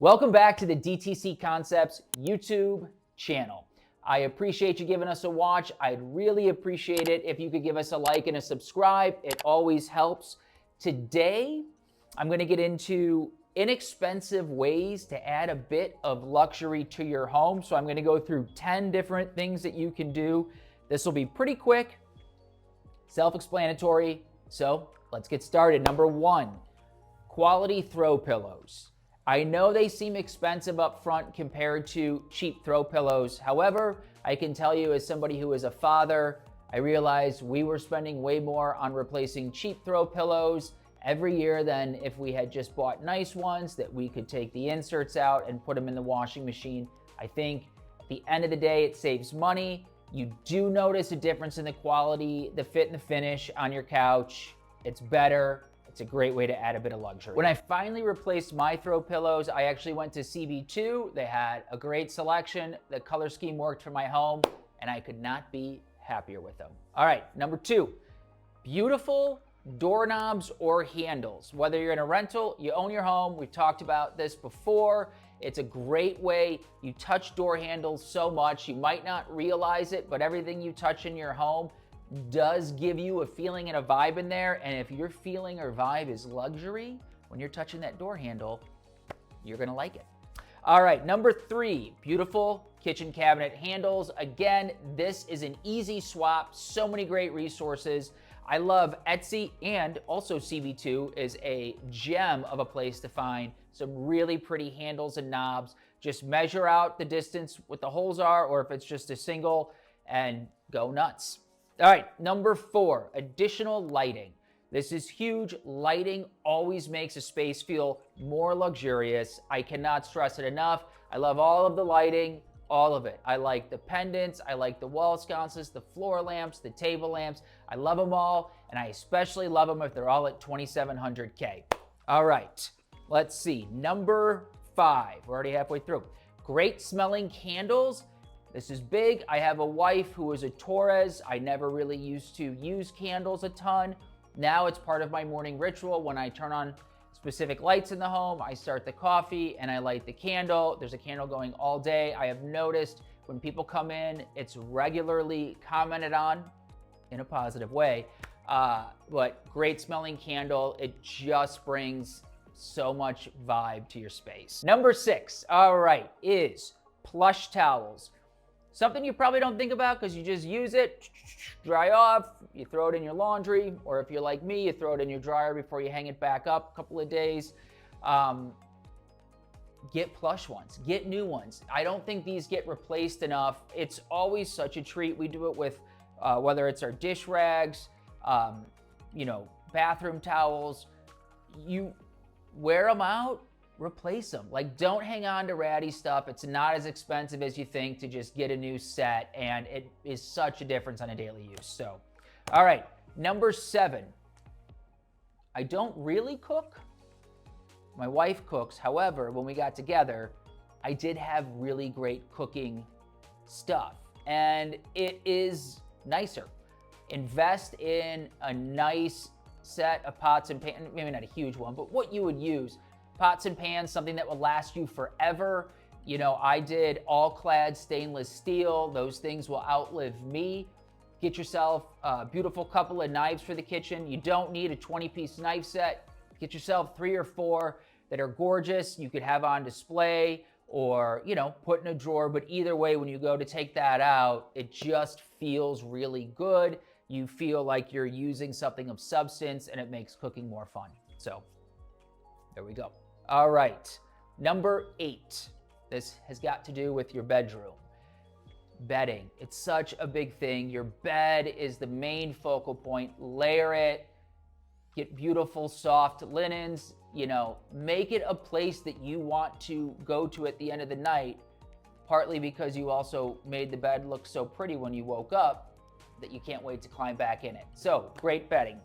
Welcome back to the DTC Concepts YouTube channel. I appreciate you giving us a watch. I'd really appreciate it if you could give us a like and a subscribe. It always helps. Today, I'm going to get into inexpensive ways to add a bit of luxury to your home. So I'm going to go through 10 different things that you can do. This will be pretty quick, self-explanatory. So let's get started. Number one, quality throw pillows. I know they seem expensive up front compared to cheap throw pillows. However, I can tell you as somebody who is a father, I realized we were spending way more on replacing cheap throw pillows every year than if we had just bought nice ones that we could take the inserts out and put them in the washing machine. I think at the end of the day, it saves money. You do notice a difference in the quality, the fit and the finish on your couch. It's better. It's a great way to add a bit of luxury. When I finally replaced my throw pillows, I actually went to CB2. They had a great selection. The color scheme worked for my home, and I could not be happier with them. All right, number two, beautiful doorknobs or handles. Whether you're in a rental, you own your home, we've talked about this before. It's a great way. You touch door handles so much, you might not realize it, but everything you touch in your home does give you a feeling and a vibe in there. And if your feeling or vibe is luxury, when you're touching that door handle, you're gonna like it. All right, number three, beautiful kitchen cabinet handles. Again, this is an easy swap, so many great resources. I love Etsy, and also CB2 is a gem of a place to find some really pretty handles and knobs. Just measure out the distance what the holes are, or if it's just a single, and go nuts. All right, number four, additional lighting. This is huge. Lighting always makes a space feel more luxurious. I cannot stress it enough. I love all of the lighting, all of it. I like the pendants, I like the wall sconces, the floor lamps, the table lamps. I love them all, and I especially love them if they're all at 2,700K. All right, let's see. Number five, we're already halfway through. Great smelling candles. This is big. I have a wife who is a Taurus. I never really used to use candles a ton. Now it's part of my morning ritual. When I turn on specific lights in the home, I start the coffee and I light the candle. There's a candle going all day. I have noticed when people come in, it's regularly commented on in a positive way. But great smelling candle. It just brings so much vibe to your space. Number six, all right, is plush towels. Something you probably don't think about because you just use it, dry off, you throw it in your laundry, or if you're like me, you throw it in your dryer before you hang it back up a couple of days. Get plush ones, get new ones. I don't think these get replaced enough. It's always such a treat. We do it with whether it's our dish rags, bathroom towels. You wear them out, replace them. Like, don't hang on to ratty stuff. It's not as expensive as you think to just get a new set, and it is such a difference on a daily use. So, all right, number seven. I don't really cook. My wife cooks. However, when we got together, I did have really great cooking stuff, and it is nicer. Invest in a nice set of pots and pans, maybe not a huge one, but what you would use. Pots and pans, something that will last you forever. I did all-clad stainless steel. Those things will outlive me. Get yourself a beautiful couple of knives for the kitchen. You don't need a 20-piece knife set. Get yourself 3 or 4 that are gorgeous. You could have on display or, put in a drawer. But either way, when you go to take that out, it just feels really good. You feel like you're using something of substance, and it makes cooking more fun. So there we go. All right, number 8. This has got to do with your bedroom. Bedding. It's such a big thing. Your bed is the main focal point. Layer it. Get beautiful, soft linens. Make it a place that you want to go to at the end of the night, partly because you also made the bed look so pretty when you woke up that you can't wait to climb back in it. So, great bedding.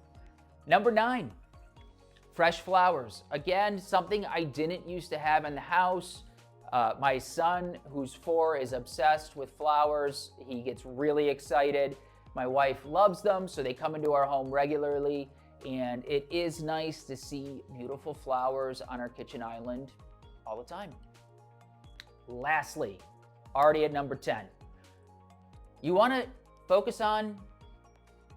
Number 9. Fresh flowers. Again, something I didn't used to have in the house. My son, who's 4, is obsessed with flowers. He gets really excited. My wife loves them, so they come into our home regularly. And it is nice to see beautiful flowers on our kitchen island. all the time. Lastly, already at number 10, you want to focus on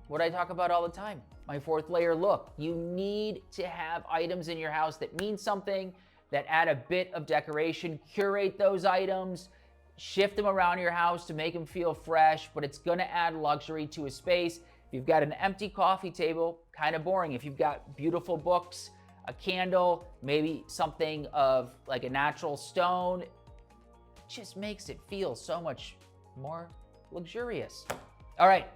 what I talk about all the time, my fourth layer look. You need to have items in your house that mean something, that add a bit of decoration. Curate those items, shift them around your house to make them feel fresh, but it's gonna add luxury to a space. If you've got an empty coffee table, kind of boring. If you've got beautiful books, a candle, maybe something of like a natural stone, it just makes it feel so much more luxurious. All right,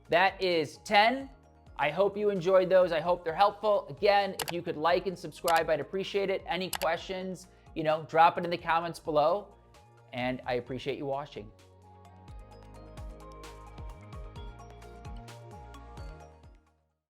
that is 10. I hope you enjoyed those. I hope they're helpful. Again, if you could like and subscribe, I'd appreciate it. Any questions, drop it in the comments below. And I appreciate you watching.